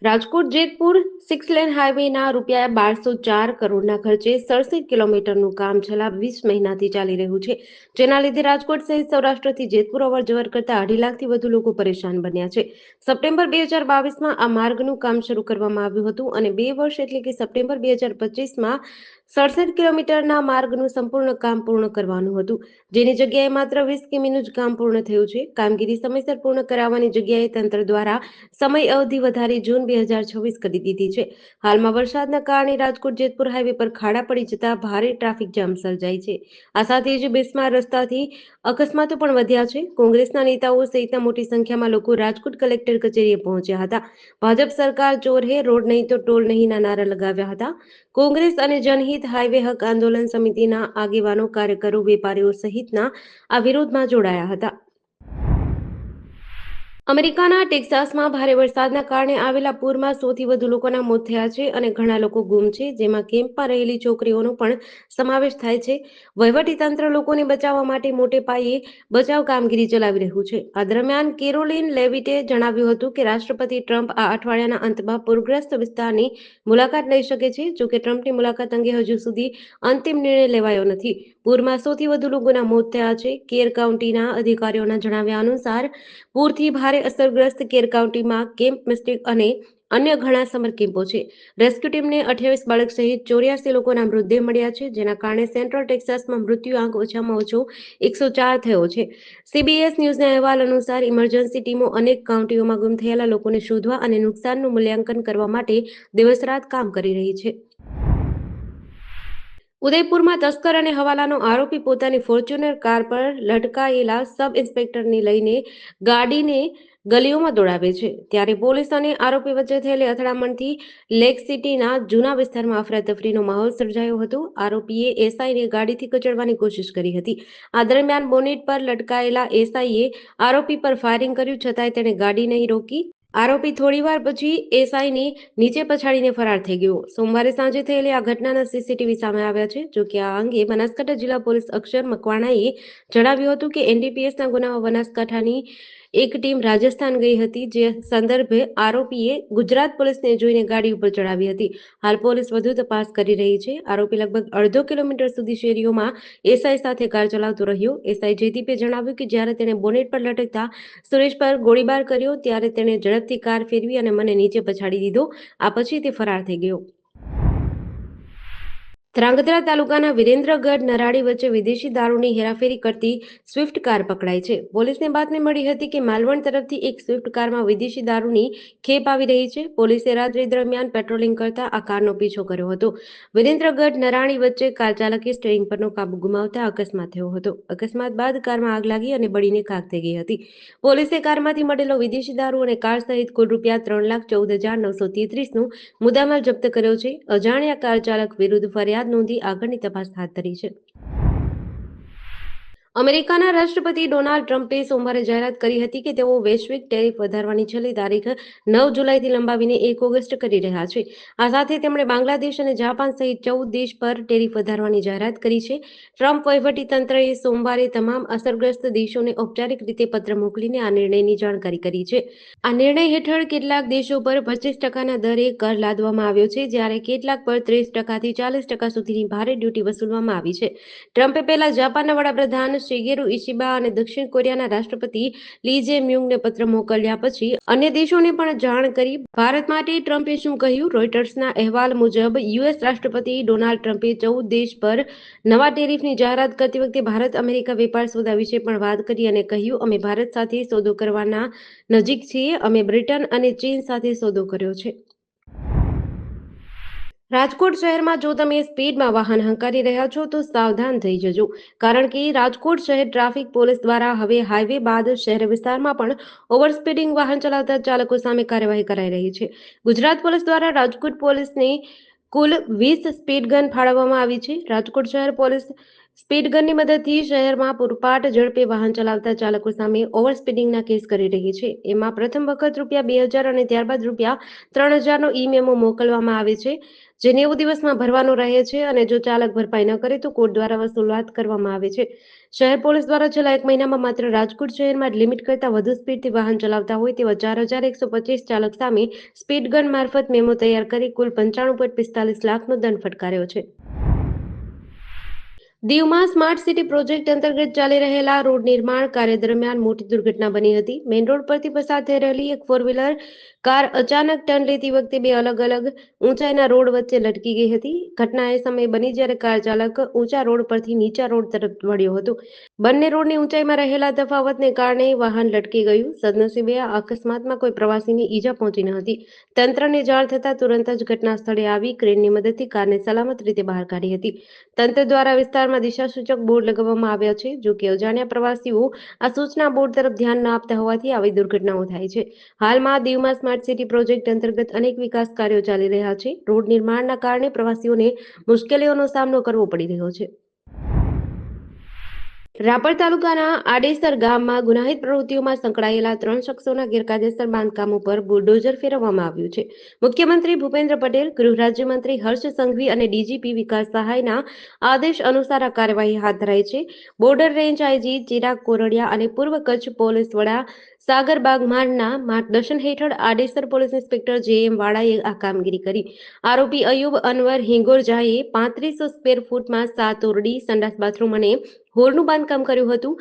Rajkot Jetpur 6 lane હાઈવેના ₹1204 કરોડના ખર્ચે 67 કિલોમીટરનું કામ છેલ્લા 20 મહિનાથી ચાલી રહ્યું છે, જેના લીધે રાજકોટ સહિત સૌરાષ્ટ્રથી જેતપુર અવરજવર કરતા 2.5 લાખથી વધુ લોકો પરેશાન બન્યા છે. સપ્ટેમ્બર 2022માં આ માર્ગનું કામ શરૂ કરવામાં આવ્યું હતું અને 2 વર્ષ એટલે કે સપ્ટેમ્બર 2025માં 67 કિલોમીટરના માર્ગનું સંપૂર્ણ કામ પૂર્ણ કરવાનું હતું, જેની જગ્યાએ માત્ર 20 કિમીનું જ કામ પૂર્ણ થયું છે. કામગીરી સમયસર પૂર્ણ કરાવવાની જગ્યાએ તંત્ર દ્વારા સમય અવધિ વધારી જૂન 2026 કરી દીધી છે. હાલમાં વરસાદના કારણે રાજકોટ જેતપુર હાઈવે પર ખાડા પડી જતા ભારે ટ્રાફિક જામ સર્જાય છે. આ સાથે જ બિસ્માર રસ્તાથી અકસ્માતો પણ વધ્યા છે. કોંગ્રેસના નેતાઓ સહિતના મોટી સંખ્યામાં લોકો રાજકોટ કલેક્ટર કચેરીએ પહોંચ્યા હતા. ભાજપ સરકાર ચોર હે, રોડ નહીં તો ટોલ નહીંના નારા લગાવ્યા હતા. કોંગ્રેસ અને જનહિત હાઈવે હક આંદોલન સમિતિના આગેવાનો, કાર્યકરો, વેપારીઓ સહિતના આ વિરોધમાં જોડાયા હતા. અમેરિકાના ટેક્સાસમાં ભારે વરસાદના કારણે આવેલા પૂરમાં 100થી વધુ લોકોના મોત થયા છે અને ઘણા લોકો ગુમ છે, જેમાં કેમ્પમાં રહેલી છોકરીઓનો પણ સમાવેશ થાય છે. વહીવટીતંત્ર લોકોને બચાવવા માટે મોટે પાયે બચાવ કામગીરી ચલાવી રહ્યું છે. આ દરમિયાન કેરોલિન લેવિટે જણાવ્યું હતું કે રાષ્ટ્રપતિ ટ્રમ્પ આ અઠવાડિયાના અંતમાં પૂરગ્રસ્ત વિસ્તારની મુલાકાત લઈ શકે છે. જોકે ટ્રમ્પની મુલાકાત અંગે હજુ સુધી અંતિમ નિર્ણય લેવાયો નથી. પૂરમાં 100થી વધુ લોકોના મોત થયા છે. કેર કાઉન્ટીના અધિકારીઓના જણાવ્યા અનુસાર પૂરથી ભારે અસરગ્રસ્ત કેર કાઉન્ટીમાં કેમ્પ મિસ્ટિક અને અન્ય ઘણા સમર કેમ્પો છે. રેસ્ક્યુ ટીમને 28 બાળક સહિત 84 લોકોના મૃતદેહ મળ્યા છે, જેના કારણે સેન્ટ્રલ ટેક્સાસમાં મૃત્યુ આંક ઓછામાં ઓછો 104 થયો છે. CBS ન્યૂઝના અહેવાલ અનુસાર ઇમરજન્સી ટીમો અનેક કાઉન્ટીઓમાં ગુમ થયેલા લોકોને શોધવા અને નુકસાનનું મૂલ્યાંકન કરવા માટે દિવસ-રાત કામ કરી રહી છે. ઉદયપુરમાં તસ્કર અને હવાલાનો આરોપી પોતાની ફોર્ચ્યુનર કાર પર લટકાયેલા સબ ઇન્સ્પેક્ટરને લઈને ગાડીને ગલીઓમાં દોડાવે છે, ત્યારે પોલીસ અને આરોપી વચ્ચે થયેલી અથડામણથી લેક સિટીના જૂના વિસ્તારમાં અફરાતફરીનો માહોલ સર્જાયો હતો. આરોપીએ એસઆઈને ગાડીથી કચડવાની કોશિશ કરી હતી. આ દરમિયાન બોનેટ પર લટકાયેલા એસઆઈએ આરોપી પર ફાયરિંગ કર્યું, છતાંય તેણે ગાડી નહીં રોકી. આરોપી થોડીવાર પછી એસઆઈને નીચે પછાડીને ફરાર થઈ ગયો. સોમવારે સાંજે થયેલી આ ઘટનાના સીસીટીવી સામે આવ્યા છે. જોકે આ અંગે બનાસકાંઠા જિલ્લા પોલીસ અક્ષર મકવાણાએ જણાવ્યું હતું કે એનડીપીએસના ગુનામાં બનાસકાંઠાની એક ટીમ રાજસ્થાન ગઈ હતી, જે સંદર્ભે આરોપીએ ગુજરાત પોલીસને જોઈને ગાડી ઉપર ચડાવી હતી. હાલ પોલીસ વધુ તપાસ કરી રહી છે. આરોપી લગભગ અડધો કિલોમીટર સુધી શેરીઓમાં એસઆઈ સાથે કાર ચલાવતો રહ્યો. એસઆઈ જયદીપે જણાવ્યું કે જ્યારે તેણે બોનેટ પર લટકતા સુરેશ પર ગોળીબાર કર્યો, ત્યારે તેણે ઝડપથી કાર ફેરવી અને મને નીચે પછાડી દીધો. આ પછી તે ફરાર થઈ ગયો. ધ્રાંગધ્રા તાલુકાના વિરેન્દ્રગઢ નરાડી વચ્ચે વિદેશી દારૂની હેરાફેરી કરતી સ્વિફ્ટ કાર પકડાઈ છે. પોલીસને બાતમી મળી હતી કે માલવણ તરફથી એક સ્વિફ્ટ કારમાં વિદેશી દારૂની ખેપ આવી રહી છે. પોલીસે રાત્રિ દરમિયાન પેટ્રોલિંગ કરતા આ કારનો પીછો કર્યો હતો. વિરેન્દ્રગઢ નરાણી વચ્ચે કાર ચાલકે સ્ટીયરિંગ પરનો કાબુ ગુમાવતા અકસ્માત થયો હતો. અકસ્માત બાદ કારમાં આગ લાગી અને બળીને ખાખ થઈ ગઈ હતી. પોલીસે કારમાંથી મળેલો વિદેશી દારૂ અને કાર સહિત કુલ ₹3,14,933નું મુદ્દામાલ જપ્ત કર્યો છે. અજાણ્યા કાર ચાલક વિરુદ્ધ ફરિયાદ નોંધી આગળની તપાસ હાથ ધરી છે. અમેરિકાના રાષ્ટ્રપતિ ડોનાલ્ડ ટ્રમ્પે સોમવારે જાહેરાત કરી હતી કે તેઓ વૈશ્વિક ટેરિફ વધારવાની છેલ્લી તારીખ 9 જુલાઈથી લંબાવીને 1 ઓગસ્ટ કરી રહ્યા છે. આ સાથે તેમણે બાંગ્લાદેશ અને જાપાન સહિત 14 દેશ પર ટેરિફ વધારવાની જાહેરાત કરી છે. ટ્રમ્પ વહીવટીતંત્રએ સોમવારે તમામ અસરગ્રસ્ત દેશોને ઔપચારિક રીતે પત્ર મોકલીને આ નિર્ણયની જાણકારી કરી છે. આ નિર્ણય હેઠળ કેટલાક દેશો પર 25% દરે કર લાદવામાં આવ્યો છે, જ્યારે કેટલાક પર 30%થી 40% સુધીની ભારે ડ્યુટી વસૂલવામાં આવી છે. ટ્રમ્પે પહેલા જાપાનના વડાપ્રધાન શિગેરુ ઇશિબા અને દક્ષિણ કોરિયાના રાષ્ટ્રપતિ લી જે મ્યુંગને પત્ર મોકલ્યા પછી અન્ય દેશોને પણ જાણ કરી. ભારત માટે ટ્રમ્પે શું કહ્યું? રોયટર્સના અહેવાલ મુજબ યુએસ રાષ્ટ્રપતિ ડોનાલ્ડ ટ્રમ્પે 14 દેશ પર નવા ટેરિફની જાહેરાત કરતી વખતે ભારત-અમેરિકા વેપાર સોદા વિશે પણ વાત કરી અને કહ્યું, અમે ભારત સાથે સોદો કરવાના નજીક છીએ. અમે બ્રિટન અને ચીન સાથે સોદો કર્યો છે. રાજકોટ શહેરમાં જો તમે સ્પીડમાં વાહન હંકારી રહ્યા છો તો સાવધાન થઈ જજો, કારણ કે રાજકોટ શહેર ટ્રાફિક પોલીસ દ્વારા હવે હાઈવે બાદ શહેર વિસ્તારમાં પણ ઓવર સ્પીડિંગ વાહન ચલાવતા ચાલકો સામે કાર્યવાહી કરાઈ રહી છે. ગુજરાત પોલીસ દ્વારા રાજકોટ પોલીસને કુલ 20 સ્પીડ ગન ફાળવવામાં આવી છે. રાજકોટ શહેર પોલીસ સ્પીડ ગનની મદદથી શહેરમાં પૂરપાટ ઝડપે વાહન ચલાવતા ચાલકો સામે ઓવર સ્પીડિંગના કેસ કરી રહી છે. એમાં પ્રથમ વખત ₹2,000 અને ત્યારબાદ ₹3,000નો ઈ-મેમો મોકલવામાં આવે છે, જે 90 દિવસમાં ભરવાનો રહે છે અને જો ચાલક ભરપાઈ ન કરે તો કોર્ટ દ્વારા વસૂલાત કરવામાં આવે છે. શહેર પોલીસ દ્વારા છેલ્લા 1 મહિનામાં માત્ર રાજકોટ શહેરમાં લિમિટ કરતાં વધુ સ્પીડથી વાહન ચલાવતા હોય તેવા 4,125 ચાલક સામે સ્પીડ ગન મારફત મેમો તૈયાર કરી કુલ 95.45 લાખનો દંડ ફટકાર્યો છે. દીવમાં સ્માર્ટ સિટી પ્રોજેક્ટ અંતર્ગત ચાલી રહેલા રોડ નિર્માણ કાર્ય દરમિયાન મોટી દુર્ઘટના બની હતી. મેઇન રોડ પરથી પસાર થઈ રહેલી એક ફોર વ્હીલર કાર અચાનક ટર્ન લેતી વખતે બે અલગ અલગ ઊંચાઈના રોડ વચ્ચે લટકી ગઈ હતી. ઘટના એ સમયે બની જ્યારે કાર ચાલક ઊંચા રોડ પરથી નીચા રોડ તરફ વળ્યો હતો. બંને રોડની ઊંચાઈમાં રહેલા તફાવતને કારણે વાહન લટકી ગયું. સદનસીબે આ અકસ્માતમાં કોઈ પ્રવાસીને ઈજા પહોંચી ન હતી. તંત્રને જાણ થતાં તુરંત જ ઘટના સ્થળે આવી ક્રેનની મદદથી કારને સલામત રીતે બહાર કાઢી હતી. તંત્ર દ્વારા વિસ્તારમાં દિશાસૂચક બોર્ડ લગાવવામાં આવ્યા છે. જો કે અજાણ્યા પ્રવાસીઓ આ સૂચના બોર્ડ તરફ ધ્યાન ન આપતા હોવાથી આવી દુર્ઘટનાઓ થાય છે. હાલમાં દીવમાં સ્માર્ટ સિટી પ્રોજેક્ટ અંતર્ગત અનેક વિકાસ કાર્યો ચાલી રહ્યા છે. રોડ નિર્માણના કારણે પ્રવાસીઓને મુશ્કેલીઓનો સામનો કરવો પડી રહ્યો છે. રાપર તાલુકાના આડેસર ગામમાં ગુનાહિત પ્રવૃત્તિઓમાં સંકળાયેલા 3 શખ્સોના ગેરકાયદેસર બાંધકામો પર બુલડોઝર ફેરવવામાં આવ્યું છે. મુખ્યમંત્રી ભૂપેન્દ્ર પટેલ, ગૃહ રાજ્યમંત્રી હર્ષ સંઘવી અને ડીજીપી વિકાસ સહાયના આદેશ અનુસાર આ કાર્યવાહી હાથ ધરાઈ છે. Border range IG Chirag Kordia અને પૂર્વ કચ્છ પોલીસ વડા સાગર બાગમારના માર્ગદર્શન હેઠળ આડેસર પોલીસ ઇન્સ્પેક્ટર જે.એમ. વાળાએ આ કામગીરી કરી. આરોપી અયુબ અનવર હિંગોરજાએ 3500 સ્ક્વેર ફૂટમાં 7 ઓરડી, સંડાસ, બાથરૂમ અને હોલનું બાંધકામ કર્યું હતું.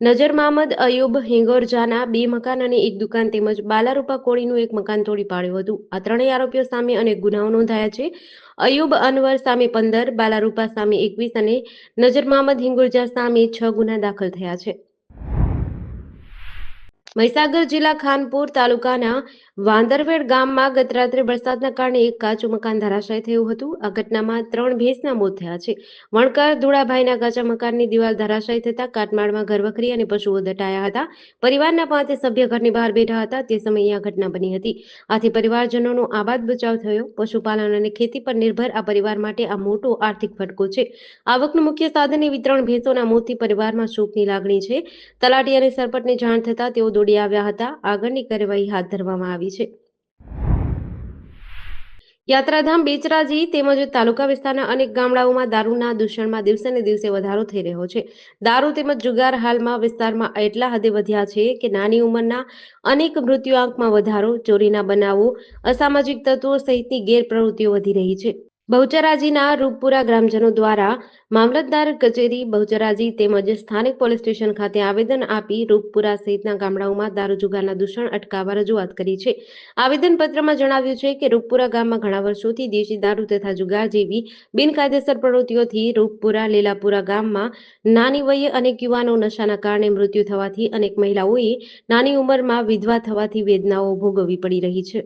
નજર મામદ અયુબ હિંગોરજાના 2 મકાન અને 1 દુકાન તેમજ બાલારૂપા કોળીનું 1 મકાન તોડી પાડ્યું હતું. આ ત્રણેય આરોપીઓ સામે અનેક ગુનાઓ નોંધાયા છે. અયુબ અનવર સામે 15, બાલારૂપા સામે 21 અને નજર મામદ હિંગોરજા સામે 6 ગુના દાખલ થયા છે. મહીસાગર જિલ્લા ખાનપુર તાલુકાના વાંદરવેડ ગામમાં ગત રાત્રે વરસાદના કારણે એક કાચું મકાન ધરાશાયી થયું હતું. આ ઘટનામાં 3 ભેંસના મોત થયા છે. વણકર ધુળાભાઈના કાચા મકાનની દિવાલ ધરાશાયી થતા કાટમાળમાં ઘરવખરી અને પશુઓ દટાયા હતા. પરિવારના 5 સભ્ય ઘરની બહાર બેઠા હતા તે સમયે આ ઘટના બની હતી. આથી પરિવારજનોનો આબાદ બચાવ થયો. પશુપાલન અને ખેતી પર નિર્ભર આ પરિવાર માટે આ મોટો આર્થિક ફટકો છે. આવકનું મુખ્ય સાધન એવી 3 ભેંસોના મોતથી પરિવારમાં શોકની લાગણી છે. તલાટી અને સરપંચને જાણ થતાં તેઓ દોડી આવ્યા હતા. આગળની કાર્યવાહી હાથ ધરવામાં આવી છે. યાત્રાધામ બેચરાજી તેમજ તાલુકા વિસ્તારના અનેક ગામડાઓમાં દારૂના દૂષણમાં દિવસેને દિવસે વધારો થઈ રહ્યો છે. દારૂ તેમજ જુગાર હાલમાં વિસ્તારમાં એટલા હદે વધ્યા છે કે નાની ઉંમરના અનેક મૃત્યુઆંકમાં વધારો, ચોરીના બનાવો, અસામાજિક તત્વો સહિતની ગેરપ્રવૃત્તિઓ વધી રહી છે. બહુચરાજીના રૂપપુરા ગ્રામજનો દ્વારા મામલતદાર કચેરી બહુચરાજી તેમજ સ્થાનિક પોલીસ સ્ટેશન ખાતે આવેદન આપી રૂપપુરા સહિતના ગામડાઓમાં દારૂ જુગારના દૂષણ અટકાવવા રજૂઆત કરી છે. આવેદનપત્રમાં જણાવ્યું છે કે રૂપપુરા ગામમાં ઘણા વર્ષોથી દેશી દારૂ તથા જુગાર જેવી બિનકાયદેસર પ્રવૃત્તિઓથી રૂપપુરા લીલાપુરા ગામમાં નાની વયે અનેક યુવાનો નશાના કારણે મૃત્યુ થવાથી અનેક મહિલાઓએ નાની ઉંમરમાં વિધવા થવાથી વેદનાઓ ભોગવવી પડી રહી છે.